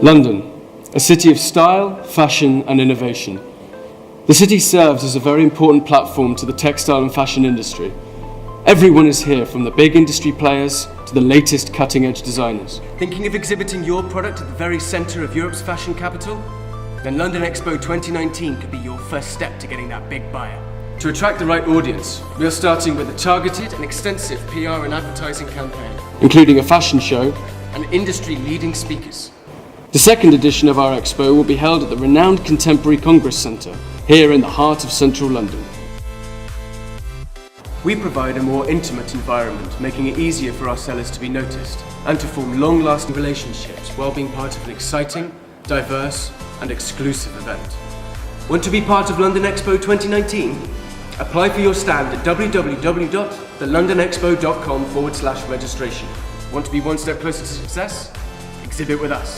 London, a city of style, fashion and innovation. The city serves as a very important platform to the textile and fashion industry. Everyone is here, from the big industry players to the latest cutting-edge designers. Thinking of exhibiting your product at the very centre of Europe's fashion capital? Then London Expo 2019 could be your first step to getting that big buyer. To attract the right audience, we are starting with a targeted and extensive PR and advertising campaign, including a fashion show and industry-leading speakers. The second edition of our expo will be held at the renowned Contemporary Congress Centre, here in the heart of central London. We provide a more intimate environment, making it easier for our sellers to be noticed and to form long-lasting relationships while being part of an exciting, diverse and exclusive event. Want to be part of London Expo 2019? Apply for your stand at www.thelondonexpo.com/registration. Want to be one step closer to success? Exhibit with us.